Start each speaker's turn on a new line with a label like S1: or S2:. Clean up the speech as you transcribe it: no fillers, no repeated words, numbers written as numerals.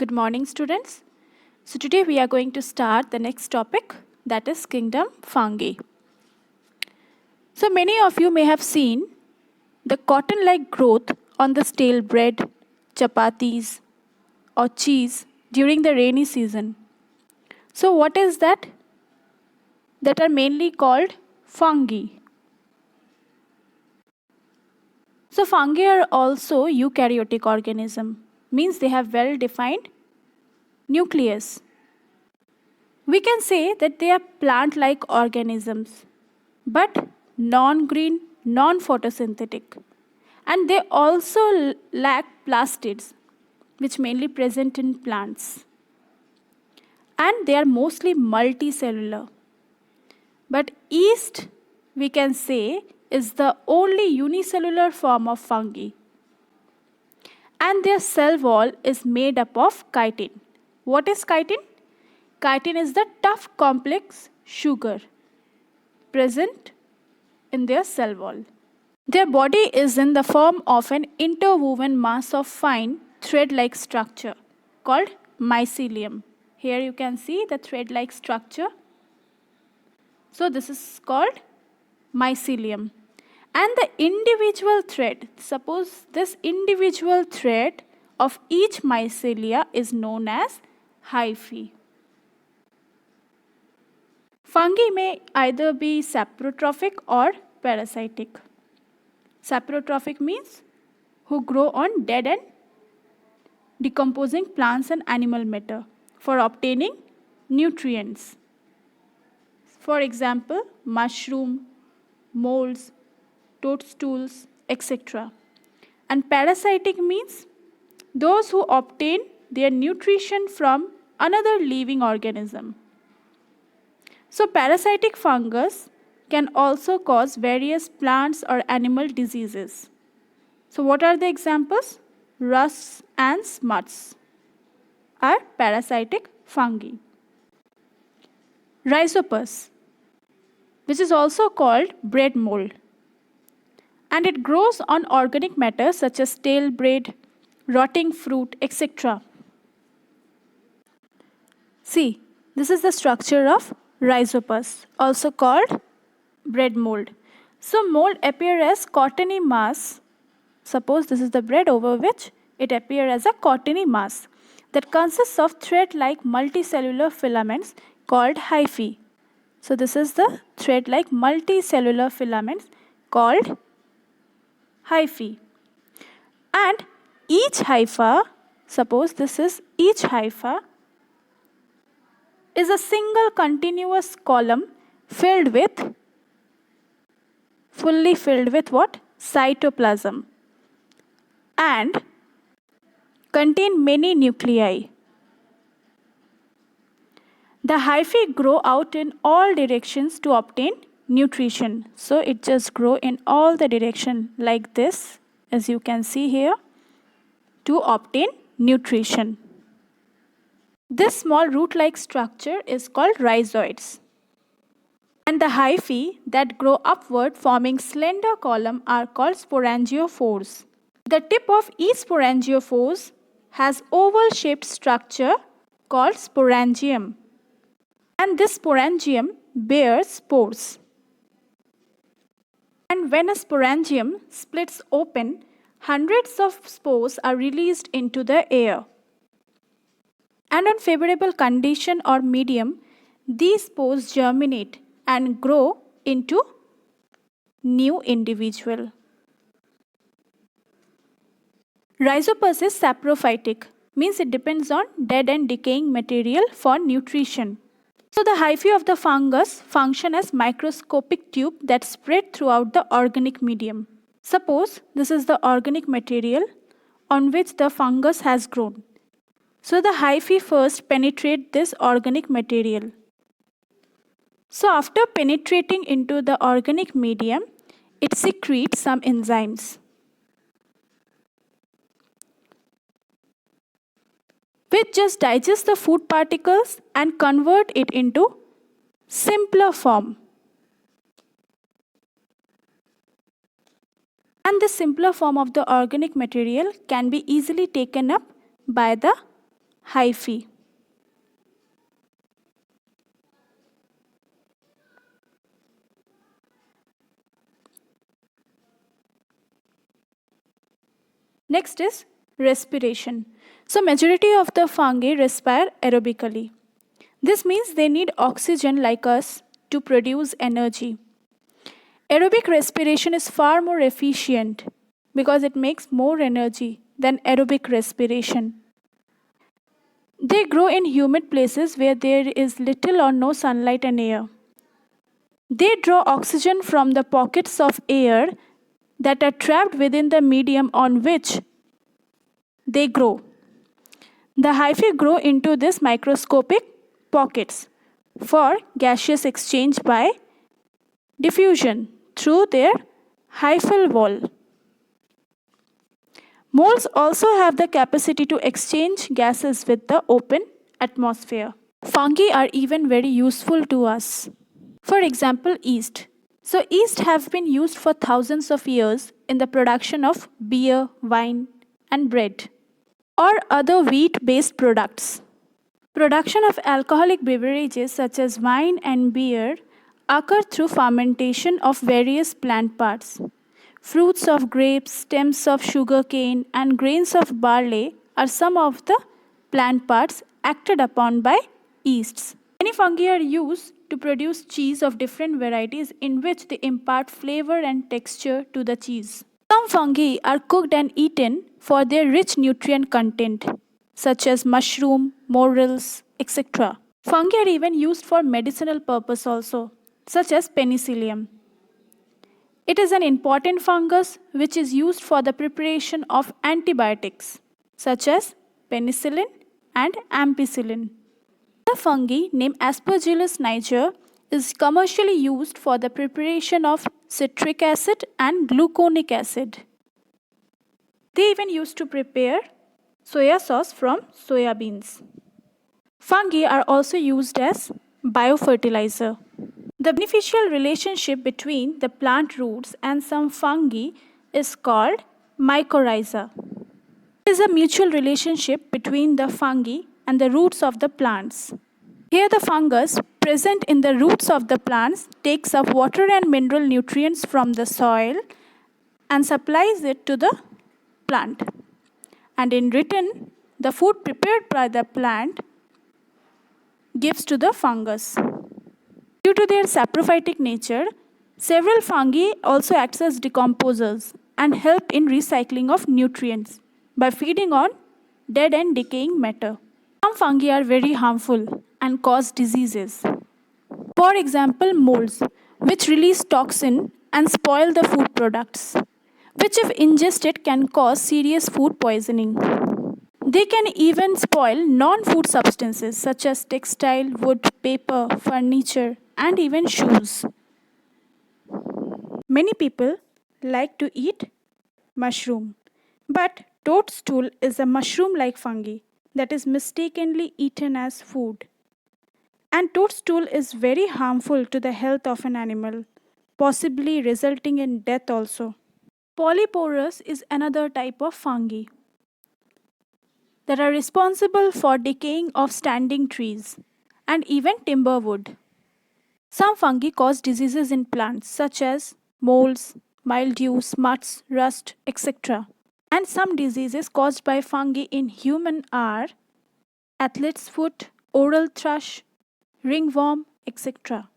S1: Good morning, students. So today we are going to start the next topic, that is kingdom fungi. So many of you may have seen the cotton-like growth on the stale bread, chapatis, or cheese during the rainy season. So what is that? That are mainly called fungi. So fungi are also eukaryotic organism, means they have well-defined nucleus. We can say that they are plant-like organisms, but non-green, non-photosynthetic. And they also lack plastids, which mainly present in plants. And they are mostly multicellular. But yeast, we can say, is the only unicellular form of fungi. And their cell wall is made up of chitin. What is chitin? Chitin is the tough complex sugar present in their cell wall. Their body is in the form of an interwoven mass of fine thread-like structure called mycelium. Here you can see the thread-like structure. So this is called mycelium. And the individual thread, suppose this individual thread of each mycelia is known as hyphae. Fungi may either be saprotrophic or parasitic. Saprotrophic means who grow on dead and decomposing plants and animal matter for obtaining nutrients. For example, mushroom, molds, toadstools, etc. And parasitic means those who obtain their nutrition from another living organism. So parasitic fungus can also cause various plants or animal diseases. So what are the examples? Rusts and smuts are parasitic fungi. Rhizopus, which is also called bread mold, and it grows on organic matter such as stale bread, rotting fruit, etc. See, this is the structure of rhizopus, also called bread mold. So mold appear as cottony mass. Suppose this is the bread over which it appears as a cottony mass that consists of thread-like multicellular filaments called hyphae. So this is the thread-like multicellular filaments called hyphae. And each hypha, suppose this is each hypha, is a single continuous column fully filled with what? Cytoplasm, and contain many nuclei. The hyphae grow out in all directions to obtain nutrition. So it just grow in all the direction like this, as you can see here, to obtain nutrition. This small root-like structure is called rhizoids. And the hyphae that grow upward forming slender column are called sporangiophores. The tip of each sporangiophore has oval-shaped structure called sporangium. And this sporangium bears spores. And when a sporangium splits open, hundreds of spores are released into the air. And on favorable condition or medium, these spores germinate and grow into new individual. Rhizopus is saprophytic, means it depends on dead and decaying material for nutrition. So the hyphae of the fungus function as microscopic tube that spread throughout the organic medium. Suppose this is the organic material on which the fungus has grown. So the hyphae first penetrate this organic material. So after penetrating into the organic medium, it secretes some enzymes, which just digest the food particles and convert it into simpler form. And the simpler form of the organic material can be easily taken up by the hyphae. Next is respiration. So majority of the fungi respire aerobically. This means they need oxygen like us to produce energy. Aerobic respiration is far more efficient because it makes more energy than aerobic respiration. They grow in humid places where there is little or no sunlight and air. They draw oxygen from the pockets of air that are trapped within the medium on which they grow. The hyphae grow into these microscopic pockets for gaseous exchange by diffusion through their hyphal wall. Moles also have the capacity to exchange gases with the open atmosphere. Fungi are even very useful to us. For example, yeast. So, yeast have been used for thousands of years in the production of beer, wine, and bread, or other wheat based products. Production of alcoholic beverages such as wine and beer occur through fermentation of various plant parts. Fruits of grapes, stems of sugarcane, and grains of barley are some of the plant parts acted upon by yeasts. Many fungi are used to produce cheese of different varieties in which they impart flavor and texture to the cheese. Some fungi are cooked and eaten for their rich nutrient content, such as mushroom, morels, etc. Fungi are even used for medicinal purpose also, such as penicillium. It is an important fungus which is used for the preparation of antibiotics, such as penicillin and ampicillin. The fungi named Aspergillus niger is commercially used for the preparation of citric acid and gluconic acid. They even used to prepare soya sauce from soya beans. Fungi are also used as biofertilizer. The beneficial relationship between the plant roots and some fungi is called mycorrhiza. It is a mutual relationship between the fungi and the roots of the plants. Here the fungus present in the roots of the plants takes up water and mineral nutrients from the soil and supplies it to the plant. And in return, the food prepared by the plant gives to the fungus. Due to their saprophytic nature, several fungi also act as decomposers and help in recycling of nutrients by feeding on dead and decaying matter. Some fungi are very harmful and cause diseases. For example, molds, which release toxin and spoil the food products, which if ingested can cause serious food poisoning. They can even spoil non-food substances such as textile, wood, paper, furniture, and even shoes. Many people like to eat mushroom, but toadstool is a mushroom-like fungi that is mistakenly eaten as food. And toadstool is very harmful to the health of an animal, possibly resulting in death also. Polyporous is another type of fungi that are responsible for decaying of standing trees and even timber wood. Some fungi cause diseases in plants such as molds, mildew, smuts, rust, etc. And some diseases caused by fungi in human are athlete's foot, oral thrush, ringworm, etc.